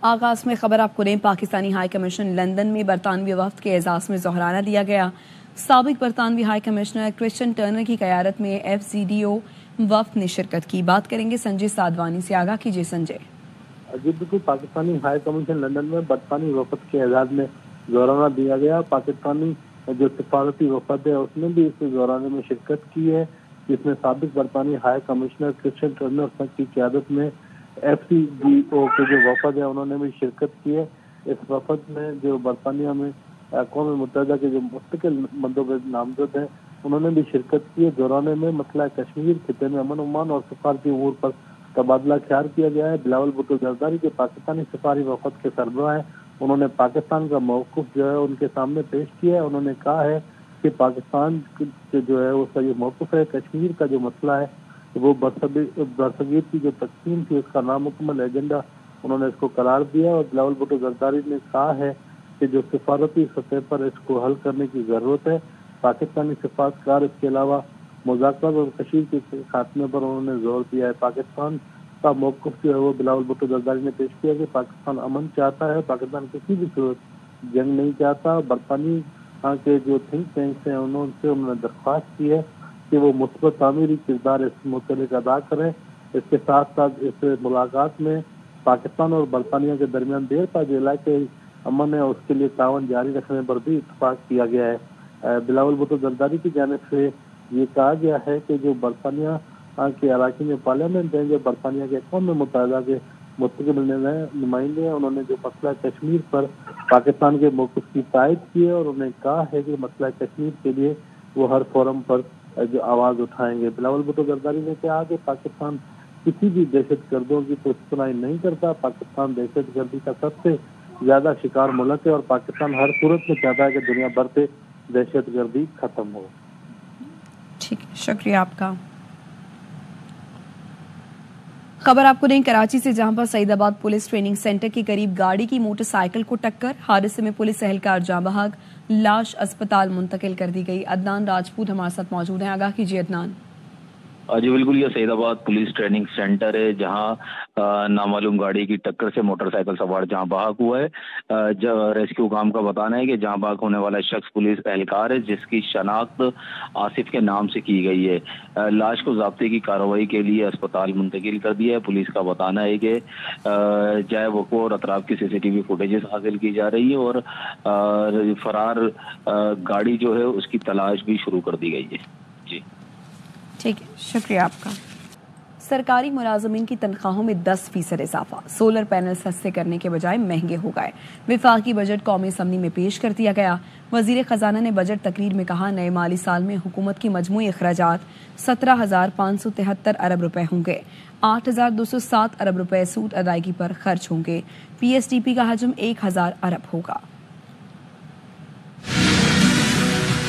آغاز میں خبر آپ کو دیں، پاکستانی ہائی کمیشن لندن میں برطانوی وفد کے اعزاز میں ظہرانہ دیا گیا۔ سابق برطانوی ہائی کمشنر کرسچن ٹرنر کی قیادت میں FCDO وفد نے شرکت کی۔ بات کریں گے سنجے سادوانی سے۔ آگاہ کیجیے سنجے۔ جی بالکل، پاکستانی ہائی کمیشن لندن میں برطانوی وفد کے اعزاز میں ظہرانہ دیا گیا۔ پاکستانی جو سفارتی وفد ہے اس نے بھی اس ظہرانے میں شرکت کی ہے، جس میں سابق برطانوی ہائی کمشنر کرسچن ٹرنر کی قیادت میں FCDO کے جو وفد ہے انہوں نے بھی شرکت کی ہے۔ اس وفد میں جو برطانیہ میں اقوام متحدہ کے جو مستقل مندوبین نامزد ہیں انہوں نے بھی شرکت کی ہے۔ دورانے میں مسئلہ کشمیر خطے میں امن امان اور سفارتی امور پر تبادلہ خیال کیا گیا ہے۔ بلاول بھٹو زرداری کے پاکستانی سفاری وفد کے سربراہ ہیں، انہوں نے پاکستان کا موقف جو ہے ان کے سامنے پیش کیا ہے۔ انہوں نے کہا ہے کہ پاکستان کے جو ہے اس کا یہ موقف ہے، کشمیر کا جو مسئلہ ہے وہ برصغیر کی جو تقسیم تھی اس کا نامکمل ایجنڈا انہوں نے اس کو قرار دیا، اور بلاول بھٹو زرداری نے کہا ہے کہ جو سفارتی سطح پر اس کو حل کرنے کی ضرورت ہے۔ پاکستانی سفارتکار اس کے علاوہ مذاکرات اور کشیر کے خاتمے پر انہوں نے زور دیا ہے۔ پاکستان کا موقف جو ہے وہ بلاول بھٹو زرداری نے پیش کیا کہ پاکستان امن چاہتا ہے، پاکستان کسی بھی صورت جنگ نہیں چاہتا۔ برطانیہ کے جو تھنک ٹینکس ہیں انہوں نے درخواست کی ہے کہ وہ مثبت تعمیری کردار اس متعلق ادا کریں۔ اس کے ساتھ ساتھ اس ملاقات میں پاکستان اور برطانیہ کے درمیان دیر پر جو علاقے امن ہے اس کے لیے تعاون جاری رکھنے پر بھی اتفاق کیا گیا ہے۔ بلاول بھٹو زرداری کی جانب سے یہ کہا گیا ہے کہ جو برطانیہ کے اراکین پارلیمنٹ ہیں، جو برطانیہ کے اقوام متحدہ کے مستقل نمائندے ہیں، انہوں نے جو مسئلہ کشمیر پر پاکستان کے موقف کی تائید کی ہے، اور انہوں نے کہا ہے کہ مسئلہ کشمیر کے لیے وہ ہر فورم پر جو آواز اٹھائیں گے۔ بلاول بھٹو زرداری نے کہا کہ پاکستان کسی بھی دہشت گردوں کی پشتپناہی نہیں کرتا۔ پاکستان دہشت گردی کا سب سے زیادہ شکار ملک ہے، اور پاکستان ہر صورت میں چاہتا ہے کہ دنیا بھر سے دہشت گردی ختم ہو۔ ٹھیک ہے، شکریہ آپ کا۔ خبر آپ کو دیں کراچی سے، جہاں پر سعید آباد پولیس ٹریننگ سینٹر کے قریب گاڑی کی موٹر سائیکل کو ٹکر، حادثے میں پولیس اہلکار جاں بحق، لاش اسپتال منتقل کر دی گئی۔ عدنان راجپوت ہمارے ساتھ موجود ہیں۔ آگاہ کیجیے عدنان۔ جی بالکل، یہ سعید آباد پولیس ٹریننگ سینٹر ہے جہاں نامعلوم گاڑی کی ٹکر سے موٹر سائیکل سوار جہاں بحق ہوا ہے۔ ریسکیو کام کا بتانا ہے کہ جہاں بحق ہونے والا شخص پولیس اہلکار ہے، جس کی شناخت آصف کے نام سے کی گئی ہے۔ لاش کو ضابطے کی کارروائی کے لیے اسپتال منتقل کر دیا ہے۔ پولیس کا بتانا ہے کہ جائے وقوع اور اطراف کی CCTV فوٹیجز حاصل کی جا رہی ہے، اور فرار گاڑی جو ہے اس کی تلاش بھی شروع کر دی گئی ہے۔ جی ٹھیک ہے، شکریہ آپ کا۔ سرکاری ملازمین کی تنخواہوں میں 10% اضافہ، سولر پینل سستے کرنے کے بجائے مہنگے ہو گئے۔ وفاقی بجٹ قومی اسمبلی میں پیش کر دیا گیا۔ وزیر خزانہ نے بجٹ تقریر میں کہا نئے مالی سال میں حکومت کی مجموعی اخراجات 17,573 ارب روپے ہوں گے، 8,207 ارب روپے سود ادائیگی پر خرچ ہوں گے۔ PSDP کا حجم 1,000 ارب ہوگا۔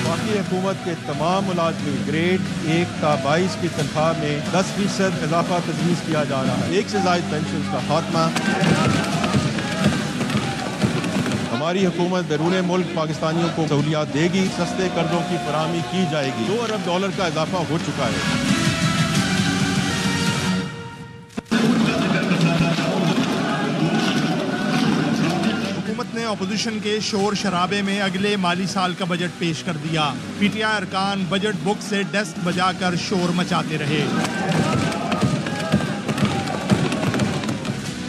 وفاقی حکومت کے تمام ملازمین گریڈ 1 تا 22 کی تنخواہ میں 10% اضافہ تجویز کیا جا رہا ہے۔ 1 سے زائد پینشن کا خاتمہ۔ ہماری حکومت بیرون ملک پاکستانیوں کو سہولیات دے گی، سستے قرضوں کی فراہمی کی جائے گی۔ $2 ارب کا اضافہ ہو چکا ہے۔ حکومت نے اپوزیشن کے شور شرابے میں اگلے مالی سال کا بجٹ پیش کر دیا۔ PTI ارکان بجٹ بک سے ڈیسک بجا کر شور مچاتے رہے۔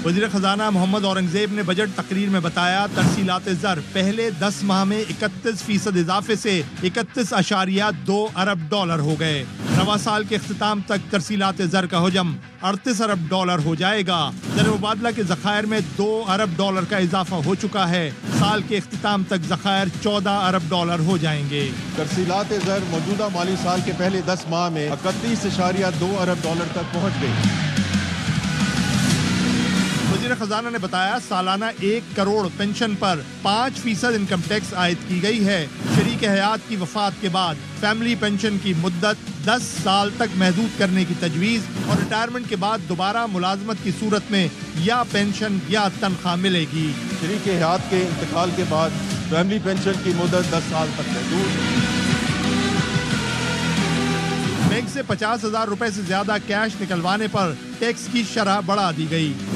وزیر خزانہ محمد اورنگزیب نے بجٹ تقریر میں بتایا ترسیلات زر پہلے 10 ماہ میں 31% اضافے سے 31.2 ارب ڈالر ہو گئے۔ رواں سال کے اختتام تک ترسیلات زر کا حجم 38 ارب ڈالر ہو جائے گا۔ زر مبادلہ کے ذخائر میں 2 ارب ڈالر کا اضافہ ہو چکا ہے۔ سال کے اختتام تک ذخائر 14 ارب ڈالر ہو جائیں گے۔ ترسیلات زر موجودہ مالی سال کے پہلے 10 ماہ میں 31.2 ارب ڈالر تک پہنچ گئی۔ وزیر خزانہ نے بتایا سالانہ 1 کروڑ پینشن پر 5% انکم ٹیکس عائد کی گئی ہے۔ شریک حیات کی وفات کے بعد فیملی پینشن کی مدت 10 سال تک محدود کرنے کی تجویز، اور ریٹائرمنٹ کے بعد دوبارہ ملازمت کی صورت میں یا پینشن یا تنخواہ ملے گی۔ شریک حیات کے انتقال کے بعد فیملی پینشن کی مدت 10 سال تک محدود۔ بینک سے 50,000 روپے سے زیادہ کیش نکلوانے پر ٹیکس کی شرح بڑھا دی گئی۔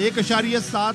1.7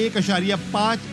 1.5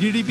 GDP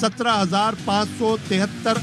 17,573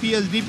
PSDP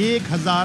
1,000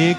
1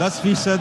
10%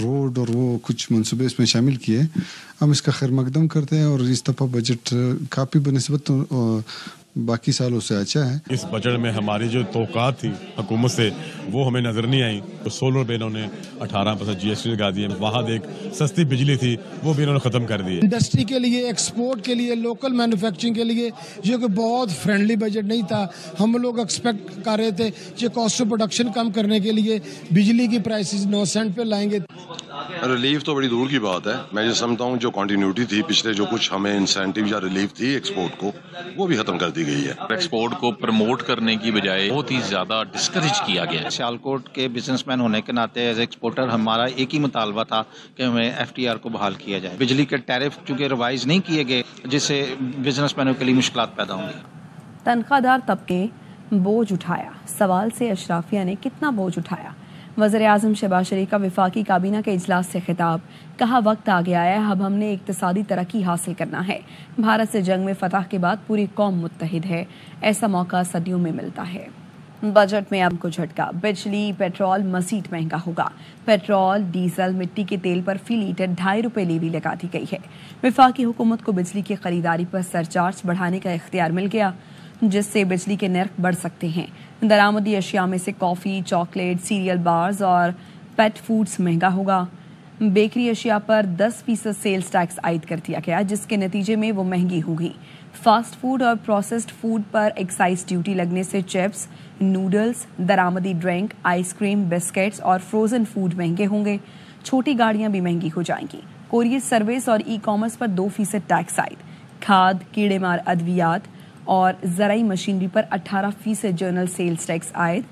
روڈ اور وہ کچھ منصوبے اس میں شامل کیے. ہم اس کا خیر مقدم کرتے ہیں اور اس دفعہ بجٹ کافی بنسبت باقی سالوں سے اچھا ہے. اس بجٹ میں ہماری جو توقعات تھی حکومت سے وہ ہمیں نظر نہیں آئی. تو سولر پہ انہوں نے 18% GST لگا دیے. وہاں ایک سستی بجلی تھی وہ بھی انہوں نے ختم کر دی. انڈسٹری کے لیے, ایکسپورٹ کے لیے, لوکل مینوفیکچرنگ کے لیے جو کہ بہت فرینڈلی بجٹ نہیں تھا. ہم لوگ ایکسپیکٹ کر رہے تھے کہ کاسٹ آف پروڈکشن کم کرنے کے لیے بجلی کی پرائسز 9 سینٹ پہ لائیں گے. ریلیف تو بڑی دور کی بات ہے. میں یہ سمجھتا ہوں جو کنٹینیوٹی تھی پچھلے جو کچھ ہمیں انسینٹیو یا ریلیف تھی ایکسپورٹ کو وہ بھی ختم کر دی گئی ہے. ایکسپورٹ کو پروموٹ کرنے کی بجائے بہت ہی زیادہ ڈسکریج کیا گیا ہے. سیالکوٹ کے بزنس مین ہونے کے ناطے ایز ایکسپورٹر ہمارا ایک ہی مطالبہ تھا کہ ہمیں FTR کو بحال کیا جائے. بجلی کے ٹیرف چونکہ ریوائز نہیں کیے گئے جس سے بزنس مینوں کے لیے مشکلات پیدا ہوں گی. تنخواہ دار طبقے بوجھ اٹھایا. سوال سے اشرافیہ نے کتنا بوجھ اٹھایا؟ وزیر اعظم شہباز شریف کا وفاقی کابینہ کے اجلاس سے خطاب. کہا وقت آ گیا ہے, اب ہم نے اقتصادی ترقی حاصل کرنا ہے. بھارت سے جنگ میں فتح کے بعد پوری قوم متحد ہے. ایسا موقع صدیوں میں ملتا ہے. بجٹ میں اب کو جھٹکا. بجلی پیٹرول مزید مہنگا ہوگا. پیٹرول ڈیزل مٹی کے تیل پر فی لیٹر 2.5 روپے لیوی لگا دی گئی ہے. وفاقی حکومت کو بجلی کی خریداری پر سرچارج بڑھانے کا اختیار مل گیا جس سے بجلی کے نرخ بڑھ سکتے ہیں. درآمدی اشیاء میں سے کافی, چاکلیٹ, سیریل بارز اور پیٹ فوڈز مہنگا ہوگا. بیکری اشیاء پر 10% سیلز ٹیکس عائد کر دیا گیا جس کے نتیجے میں وہ مہنگی ہوگی. فاسٹ فوڈ اور پروسیسڈ فوڈ پر ایکسائز ڈیوٹی لگنے سے چپس, نوڈلز, درآمدی ڈرنک, آئس کریم, بسکٹس اور فروزن فوڈ مہنگے ہوں گے. چھوٹی گاڑیاں بھی مہنگی ہو جائیں گی. کوریئر سروس اور ای کامرس پر 2% ٹیکس عائد. کھاد, کیڑے مار ادویات اور زرعی مشینری پر 18% جنرل سیلز ٹیکس عائد.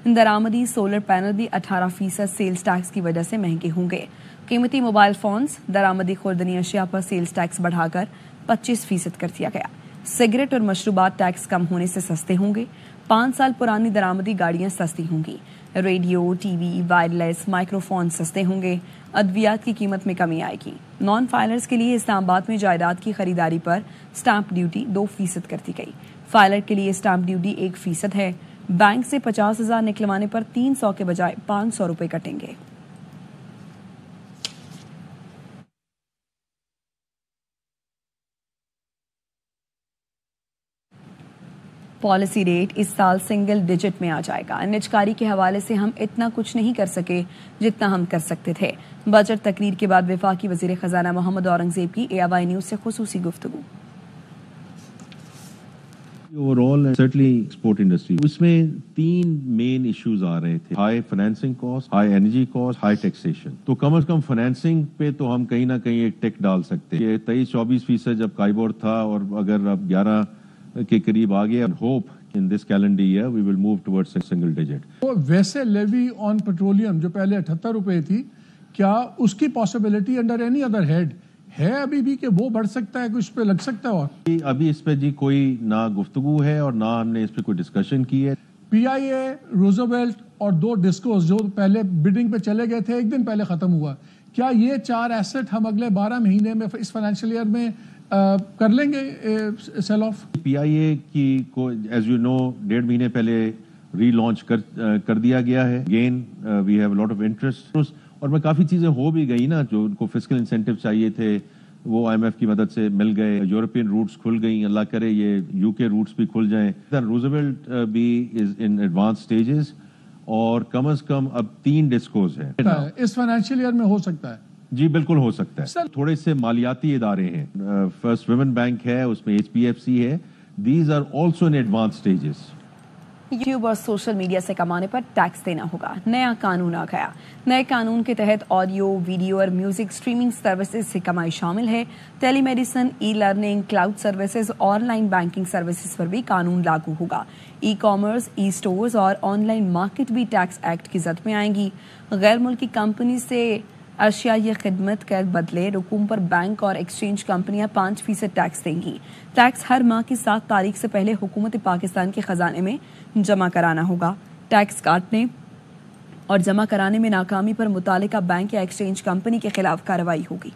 درآمدی سولر پینل بھی 18% سیلز ٹیکس کی وجہ سے مہنگے ہوں گے. قیمتی موبائل فونز, درآمدی خوردنی اشیاء پر سیلز ٹیکس بڑھا کر 25% کر دیا گیا. سگریٹ اور مشروبات ٹیکس کم ہونے سے سستے ہوں گے. 5 سال پرانی درآمدی گاڑیاں سستی ہوں گی. Radio, T V, wireless micro phone سستے ہوں گے. ادویات کی قیمت میں کمی آئے گی. نان فائلرز کے لیے اسلام آباد میں جائیداد کی خریداری پر سٹامپ ڈیوٹی 2% کر دی گئی. فائلر کے لیے سٹامپ ڈیوٹی 1% ہے. بینک سے 50,000 نکلوانے پر 300 کے بجائے 500 روپے کٹیں گے. پالیسی ریٹ اس سال سنگل ڈیجٹ میں آ جائے گا. نجکاری کے حوالے سے ہم اتنا کچھ نہیں کر سکے جتنا ہم کر سکتے تھے. بجٹ تقریر کے بعد وفاقی وزیر خزانہ محمد اورنگزیب کی AOI نیوز سے خصوصی گفتگو. Overall certainly export industry اس میں 3 مین ایشوز آ رہے تھے. High financing cost, high energy cost, high taxation. تو کم از کم فائنینسنگ پہ تو ہم کہیں نہ کہیں ایک ٹیک ڈال سکتے ہیں. 23-24% جب کائبور تھا اور اگر اب 11 کے قریب آ گیا. Hope in this calendar year we will move towards single digit. ویسے لیوی آن پیٹرولیم جو پہلے 78 روپے تھی, کیا اس کی possibility under any other head ہے ابھی بھی کہ وہ بڑھ سکتا ہے, کچھ پہ لگ سکتا ہے؟ اور ابھی اس پہ جی کوئی نہ گفتگو ہے اور نہ ہم نے اس پہ کوئی ڈسکشن کی ہے. PIA, روزویلٹ اور 2 ڈسکوز جو پہلے بڈنگ پہ چلے گئے تھے, ایک دن پہلے ختم ہوا. کیا یہ 4 ایسٹ ہم اگلے 12 مہینے میں اس فائنینشیل ایئر میں کر لیں گے سیل آف؟ PIA کی کو ایز یو نو 1.5 مہینے پہلے ری لانچ کر دیا گیا ہے. Again we have lot of interest اور میں کافی چیزیں ہو بھی گئی نا جو ان کو فسکل انسینٹیو چاہیے تھے وہ IMF کی مدد سے مل گئے. یورپین روٹس کھل گئی, اللہ کرے یہ UK روٹس بھی کھل جائیں. روزویلٹ بھی از ان ایڈوانس سٹیجز اور کم از کم اب 3 ڈسکوز ہیں. اس فائنینشیل ایئر میں ہو سکتا ہے؟ جی بالکل ہو سکتا ہے. تھوڑے سے مالیاتی ادارے ہیں. فرسٹ ویمن بینک ہے, اس میں HPFC ہے. These are also in advance stages. YouTube اور سوشل میڈیا سے کمانے پر ٹیکس دینا ہوگا. نیا قانون آ گیا. نئے قانون کے تحت آڈیو, ویڈیو اور میوزک اسٹریمنگ سروسز سے کمائی شامل ہے. Telemedicine, e learning, cloud services, online banking services پر بھی قانون لاگو ہوگا. ای کامرس, ای سٹورز اور آن لائن مارکیٹ بھی ٹیکس ایکٹ کی زد میں آئیں گی. غیر ملکی کمپنی سے اشیاء یہ خدمت کے بدلے رقوم پر بینک اور ایکسچینج کمپنیاں 5% ٹیکس دیں گی. ٹیکس ہر ماہ کی 7 تاریخ سے پہلے حکومت پاکستان کے خزانے میں جمع کرانا ہوگا. ٹیکس کاٹنے اور جمع کرانے میں ناکامی پر متعلقہ بینک یا ایکسچینج کمپنی کے خلاف کارروائی ہوگی.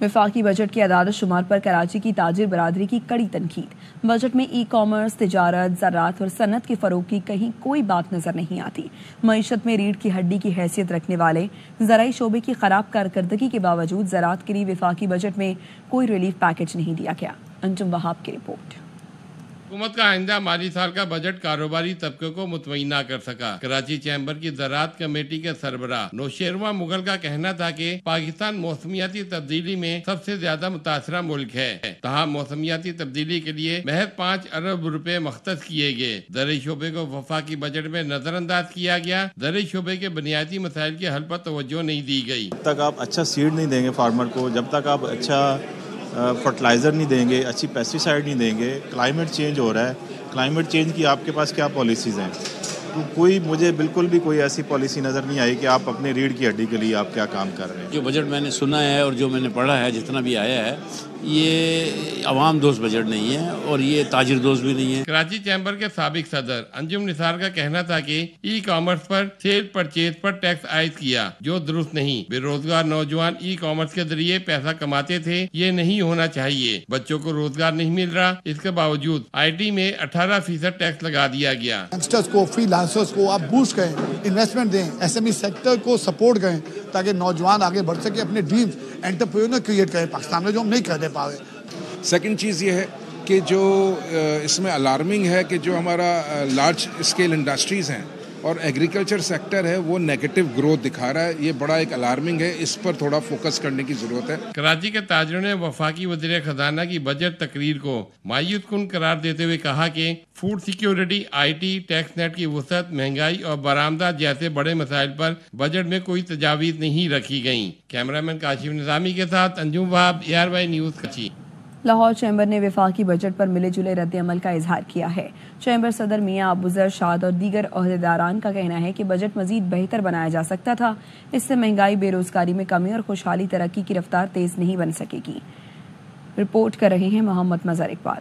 وفاقی بجٹ کے اعداد و شمار پر کراچی کی تاجر برادری کی کڑی تنقید۔ بجٹ میں ای کامرس، تجارت، زراعت اور صنعت کے فروغ کی کہیں کوئی بات نظر نہیں آتی۔ معیشت میں ریڑھ کی ہڈی کی حیثیت رکھنے والے زرعی شعبے کی خراب کارکردگی کے باوجود زراعت کے لیے وفاقی بجٹ میں کوئی ریلیف پیکج نہیں دیا گیا۔ انجم وہاب کی رپورٹ۔ حکومت کا آئندہ مالی سال کا بجٹ کاروباری طبقے کو مطمئن نہ کر سکا۔ کراچی چیمبر کی زراعت کمیٹی کے سربراہ نوشیروان مغل کا کہنا تھا کہ پاکستان موسمیاتی تبدیلی میں سب سے زیادہ متاثرہ ملک ہے، تاہم موسمیاتی تبدیلی کے لیے محض 5 ارب روپے مختص کیے گئے۔ زرعی شعبے کو وفاقی بجٹ میں نظر انداز کیا گیا۔ زرعی شعبے کے بنیادی مسائل کے حل پر توجہ نہیں دی گئی۔ جب تک آپ اچھا سیڈ نہیں دیں گے فارمر کو، جب تک آپ اچھا فرٹیلائزر نہیں دیں گے، اچھی پیسٹی سائڈ نہیں دیں گے، کلائمیٹ چینج ہو رہا ہے، کلائمیٹ چینج کی آپ کے پاس کیا پالیسیز ہیں؟ تو مجھے بالکل بھی کوئی ایسی پالیسی نظر نہیں آئی کہ آپ اپنے ریڑھ کی ہڈی کے لیے آپ کیا کام کر رہے ہیں۔ جو بجٹ میں نے سنا ہے اور جو میں نے پڑھا ہے، جتنا بھی آیا ہے، یہ عوام دوست بجٹ نہیں ہے اور یہ تاجر دوست بھی نہیں ہے۔ کراچی چیمبر کے سابق صدر انجم نثار کا کہنا تھا کہ ای کامرس پر سیل پرچیز پر ٹیکس عائد کیا، جو درست نہیں۔ بے روزگار نوجوان ای کامرس کے ذریعے پیسہ کماتے تھے، یہ نہیں ہونا چاہیے۔ بچوں کو روزگار نہیں مل رہا، اس کے باوجود آئی ٹی میں 18% ٹیکس لگا دیا گیا۔ ینگسٹرز کو، فری لانسرز کو آپ بوسٹ کریں، انویسٹمنٹ دیں، ایس ایم ای سیکٹر کو سپورٹ کریں تاکہ نوجوان آگے بڑھ سکے، اپنے ڈریمز انٹرپرینور کریٹ کریں پاکستان میں، جو ہم نہیں کرنے پا رہے۔ سیکنڈ چیز یہ ہے کہ جو اس میں الارمنگ ہے کہ جو ہمارا لارج اسکیل انڈسٹریز ہیں اور ایگریکلچر سیکٹر ہے وہ نیگیٹو گروتھ دکھا رہا ہے، یہ بڑا ایک الارمنگ ہے، اس پر تھوڑا فوکس کرنے کی ضرورت ہے۔ کراچی کے تاجروں نے وفاقی وزیر خزانہ کی بجٹ تقریر کو مایوس کن قرار دیتے ہوئے کہا کہ food security, IT, tax net کی وسعت، مہنگائی اور برآمدات جیسے بڑے مسائل پر بجٹ میں کوئی تجاویز نہیں رکھی گئیں۔ کیمرامین کاشف نظامی کے ساتھ انجم وہاب، ARY news Karachi. Lahore chamber نے وفاقی بجٹ پر ملے جلے رد عمل کا اظہار کیا ہے۔ چیمبر صدر میاں ابوذر شاد اور دیگر عہدیداران کا کہنا ہے کہ بجٹ مزید بہتر بنایا جا سکتا تھا، اس سے مہنگائی، بے روزگاری میں کمی اور خوشحالی ترقی کی رفتار تیز نہیں بن سکے گی۔ رپورٹ کر رہے ہیں محمد مظہر اقبال۔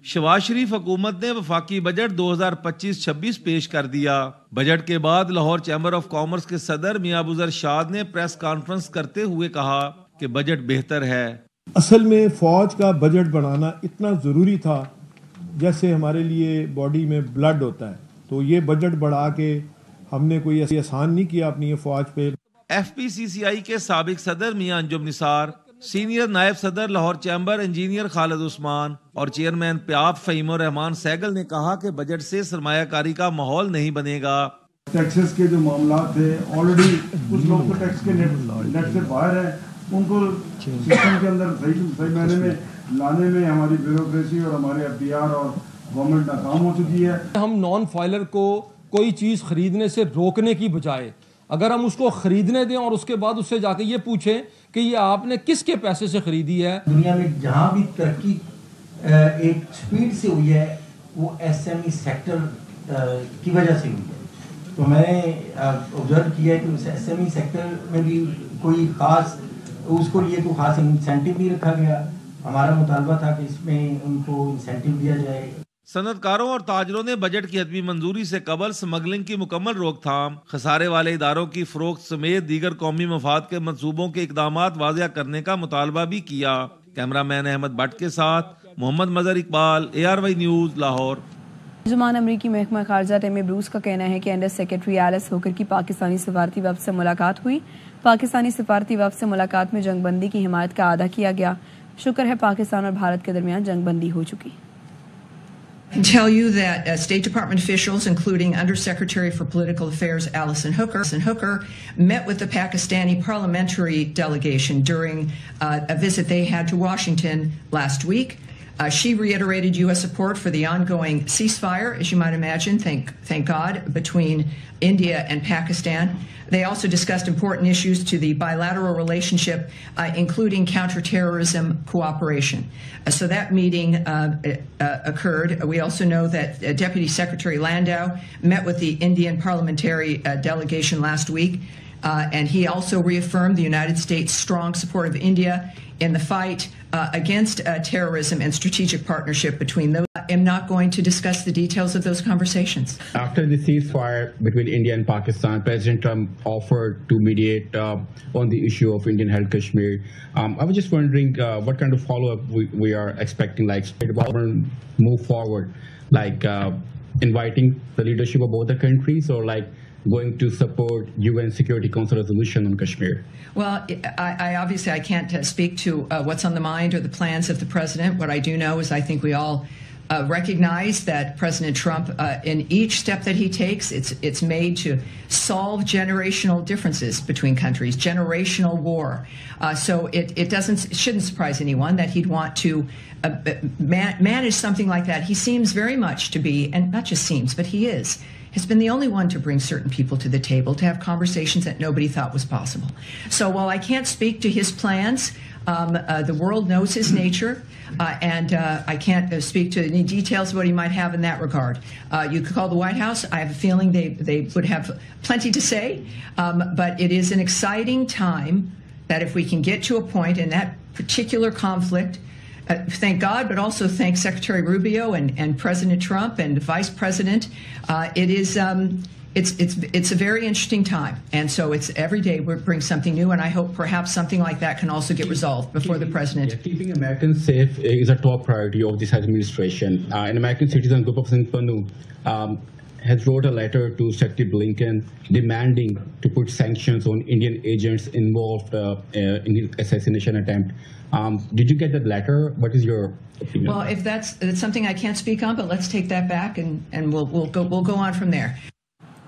شہباز شریف حکومت نے وفاقی بجٹ 2025-26 پیش کر دیا۔ بجٹ کے بعد لاہور چیمبر آف کامرس کے صدر میاں ابوذر شاد نے پریس کانفرنس کرتے ہوئے کہا کہ بجٹ بہتر ہے۔ اصل میں فوج کا بجٹ بڑھانا اتنا ضروری تھا جیسے ہمارے لیے باڈی میں بلڈ ہوتا ہے، تو یہ بجٹ بڑھا کے ہم نے کوئی ایسی احسان نہیں کیا اپنی فوج پہ۔ FPCCI کے سابق صدر میاں انجم نثار، سینئر نائب صدر لاہور چیمبر انجینئر خالد عثمان اور چیئرمین پیاپ فہیم الرحمان سیگل نے کہا کہ بجٹ سے سرمایہ کاری کا ماحول نہیں بنے گا۔ ٹیکسز کے جو معاملات تھے آلریڈی کچھ لوگ تو ٹیکس کے نیٹ سے باہر ہیں، ان کو سسٹم کے اندر صحیح معنی میں لانے میں ہماری بیوروکریسی اور ہمارے FDR اور گورنمنٹ ناکام ہو چکی ہے۔ ہم نان فائلر کو کوئی چیز خریدنے سے روکنے کی بجائے اگر ہم اس کو خریدنے دیں اور اس کے بعد اس سے جا کے یہ پوچھیں کہ یہ آپ نے کس کے پیسے سے خریدی ہے۔ دنیا میں جہاں بھی ترقی ایک سپیڈ سے ہوئی ہے وہ SME سیکٹر کی وجہ سے ہوئی ہے، تو میں نے آبزرو کیا ہے کہ SME سیکٹر میں بھی کوئی خاص اس کو لیے کوئی خاص انسینٹیو نہیں رکھا گیا۔ ہمارا مطالبہ تھا کہ اس میں ان کو انسینٹیو دیا جائے۔ صنعت کاروں اور تاجروں نے بجٹ کی حتمی منظوری سے قبل سمگلنگ کی مکمل روک تھام، خسارے والے اداروں کی فروخت سمیت دیگر قومی مفاد کے منصوبوں کے اقدامات واضح کرنے کا مطالبہ بھی کیا۔ کیمرہ مین احمد بٹ کے ساتھ محمد مظہر اقبال، ARY نیوز، لاہور۔ ترجمان امریکی محکمہ خارجہ ٹیمی بروس کا کہنا ہے کہ انڈر سیکرٹری ایلس ہوکر کی پاکستانی سفارتی وفد سے ملاقات ہوئی۔ پاکستانی سفارتی وفد سے ملاقات میں جنگ بندی کی حمایت کا اعادہ کیا گیا۔ شکر ہے پاکستان اور بھارت کے درمیان جنگ بندی ہو چکی۔ Tell you that State Department officials, including Under Secretary for Political Affairs Alison Hooker, met with the Pakistani parliamentary delegation during a visit they had to Washington last week. She reiterated U.S. support for the ongoing ceasefire, as you might imagine, thank God, between India and Pakistan. They also discussed important issues to the bilateral relationship, including counterterrorism cooperation. So that meeting occurred. We also know that Deputy Secretary Landau met with the Indian parliamentary delegation last week. And he also reaffirmed the United States' strong support of India in the fight against terrorism and strategic partnership between those. I am not going to discuss the details of those conversations. After the ceasefire between India and Pakistan, President Trump offered to mediate on the issue of Indian-held Kashmir. I was just wondering what kind of follow-up we are expecting, like move forward, like inviting the leadership of both the countries, or like going to support UN Security Council resolution on Kashmir? Well, I obviously can't speak to what's on the mind or the plans of the president. What I do know is I think we all recognize that President Trump, in each step that he takes, it's made to solve generational differences between countries, generational war. So it shouldn't surprise anyone that he'd want to manage something like that. He seems very much to be, and not just seems, but he has been the only one to bring certain people to the table to have conversations that nobody thought was possible. So while I can't speak to his plans, the world knows his nature, and I can't speak to any details of what he might have in that regard. You could call the White House. I have a feeling they would have plenty to say, but it is an exciting time that if we can get to a point in that particular conflict, thank God, but also thank Secretary Rubio and President Trump and Vice President. It is it's a very interesting time, and so it's every day we bring something new, and I hope perhaps something like that can also get resolved before the president. Keeping Americans safe is a top priority of this administration. An American citizen, Gopal Panu, has wrote a letter to Secretary Blinken demanding to put sanctions on Indian agents involved in the assassination attempt. Did you get that letter? What is your opinion? Well, if that's something I can't speak on, but let's take that back and we'll go on from there.